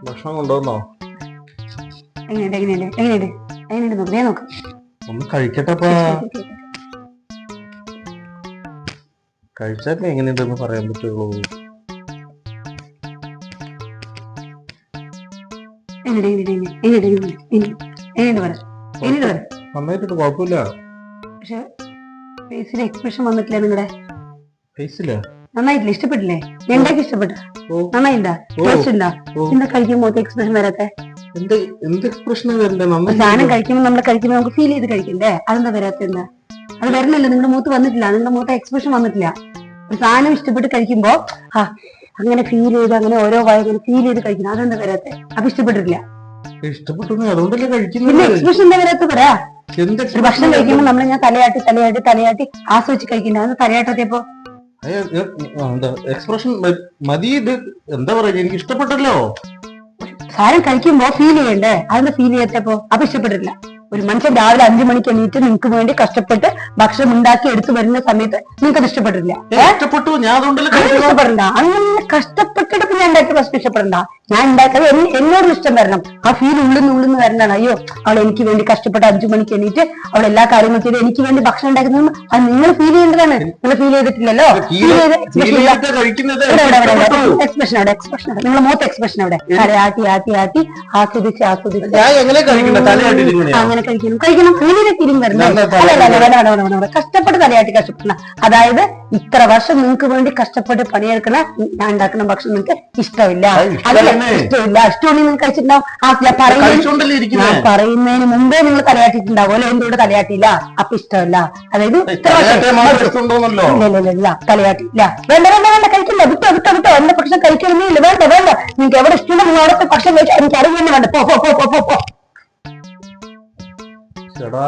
ഭക്ഷണം കൊണ്ടുവന്നോ? നോക്ക്. ഒന്ന് കഴിക്കട്ടെപ്പാ. കഴിച്ചാൽ എങ്ങനെയുണ്ടെന്ന് പറയാൻ പറ്റുള്ളൂ. നന്നായിട്ടുണ്ട്, കുഴപ്പമില്ല. പക്ഷെ ഫേസിലെ എക്സ്പ്രഷൻ വന്നിട്ടില്ല. നിങ്ങളുടെ ഫേസില് നന്നായിട്ടില്ല, ഇഷ്ടപ്പെട്ടില്ലേ? എന്താക്കി ഇഷ്ടപ്പെട്ട? നന്നായിണ്ടാ? എന്താ കഴിക്കുമ്പോ എക്സ്പ്രഷൻ വരാത്തെ? എന്ത് എക്സ്പ്രഷൻ സാധനം കഴിക്കുമ്പോൾ നമ്മൾ കഴിക്കുമ്പോൾ നമുക്ക് ഫീൽ ചെയ്ത് കഴിക്കണ്ടേ? അതെന്താ വരാത്ത? എന്താ അത് വരണല്ലോ? നിങ്ങളുടെ മുഖത്ത് വന്നിട്ടില്ല, നിങ്ങളുടെ മുഖത്ത് എക്സ്പ്രഷൻ വന്നിട്ടില്ല. ഒരു സാധനം ഇഷ്ടപ്പെട്ട് കഴിക്കുമ്പോ അങ്ങനെ ഫീൽ ചെയ്ത്, അങ്ങനെ ഓരോ വായന ഫീൽ ചെയ്ത് കഴിക്കുന്നത്, അതെന്താ വരാത്തെ? അപ്പൊ ഇഷ്ടപ്പെട്ടിട്ടില്ല. ഇഷ്ടപ്പെട്ടു, അതുകൊണ്ടല്ലേ കഴിക്കുന്നത്. എക്സ്പ്രഷൻ എന്താ വരാത്ത? പറയാ. ഒരു ഭക്ഷണം കഴിക്കുമ്പോൾ നമ്മൾ ഞാൻ തലയാട്ടി ആസ്വദിച്ച് കഴിക്കുന്നത്, അത് തലയാട്ടത്തിയപ്പോ എക്സ്പ്രഷൻ മതി. ഇത് എന്താ പറയാ, എനിക്ക് ഇഷ്ടപ്പെട്ടല്ലോ. സാധനം കഴിക്കുമ്പോ ഫീൽ ചെയ്യണ്ടേ? അതെന്താ ഫീൽ ചെയ്യത്തപ്പോ? അപ്പൊ ഇഷ്ടപ്പെട്ടിട്ടില്ല. ഒരു മനുഷ്യൻ രാവിലെ 5 മണിക്ക് എണീറ്റ് നിങ്ങൾക്ക് വേണ്ടി കഷ്ടപ്പെട്ട് ഭക്ഷണം ഉണ്ടാക്കി എടുത്തു വരുന്ന സമയത്ത് നിങ്ങൾക്ക് അത് ഇഷ്ടപ്പെട്ടില്ല. ഇഷ്ടപ്പെട്ടു, ഞാൻ ഇഷ്ടപ്പെടണ്ട. അങ്ങനെ കഷ്ടപ്പെട്ടിട്ട് പിന്നെ ഉണ്ടാക്കിയ ഭക്ഷണം ഇഷ്ടപ്പെടണ്ട. ഞാൻ ഉണ്ടാക്കിയത് എന്നോട് ഇഷ്ടം വരണം. ആ ഫീൽ ഉള്ളിന്ന് വരണതാണ്. അയ്യോ, അവൾ എനിക്ക് വേണ്ടി കഷ്ടപ്പെട്ട് 5 മണിക്ക് എണീറ്റ് അവൾ എല്ലാ കാര്യങ്ങളും ചെയ്ത് എനിക്ക് വേണ്ടി ഭക്ഷണം ഉണ്ടാക്കുന്നത് അത് നിങ്ങൾ ഫീൽ ചെയ്യേണ്ടതാണ്. നിങ്ങൾ ഫീൽ ചെയ്തിട്ടില്ലല്ലോ. എക്സ്പ്രഷൻ അവിടെ, എക്സ്പ്രഷൻ അവിടെ, നിങ്ങളുടെ മുഖത്ത് എക്സ്പ്രഷൻ അവിടെ. ആട്ടി ആസ്വദിച്ച് അങ്ങനെ കഴിക്കണം. ഫീലിന്റെ ഫീലിംഗ് വരുന്നത് കഷ്ടപ്പെട്ട് തലയാട്ടി കഷ്ടപ്പെടണം. അതായത് ഇത്ര വർഷം നിങ്ങൾക്ക് വേണ്ടി കഷ്ടപ്പെട്ട് പണിയെടുക്കണ ഞാൻ ഉണ്ടാക്കുന്ന ഭക്ഷണം നിങ്ങൾക്ക് ഇഷ്ടമില്ല. ഇഷ്ടമുണ്ടെങ്കിൽ നിങ്ങൾ കഴിച്ചിട്ടുണ്ടാവും. ഞാൻ പറയുന്നതിന് മുമ്പേ നിങ്ങൾ തലയാട്ടിട്ടുണ്ടാവും. അല്ലെ? എന്തുകൊണ്ട് തലയാട്ടിയില്ല? അപ്പൊ ഇഷ്ടമല്ല. അതായത് തലയാട്ടില്ല. വേണ്ട കഴിക്കില്ല. വിട്ടോ എന്റെ ഭക്ഷണം കഴിക്കണമെന്നേ ഇല്ല. വേണ്ട നിങ്ങൾക്ക് എവിടെ ഇഷ്ടമുണ്ടോ നിങ്ങൾ അവിടുത്തെ ഭക്ഷണം കഴിച്ചാൽ എനിക്ക് അറിയുന്നേ വേണ്ട. പോ. ചേടാ,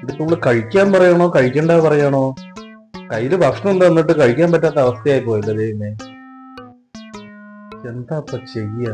ഇതിപ്പോ നമ്മള് കഴിക്കാൻ പറയണോ കഴിക്കണ്ട പറയണോ? കയ്യില് ഭക്ഷണം തന്നിട്ട് കഴിക്കാൻ പറ്റാത്ത അവസ്ഥയായി പോയില്ലേ ദൈവമേ. എന്താ ഇപ്പൊ ചെയ്യാ?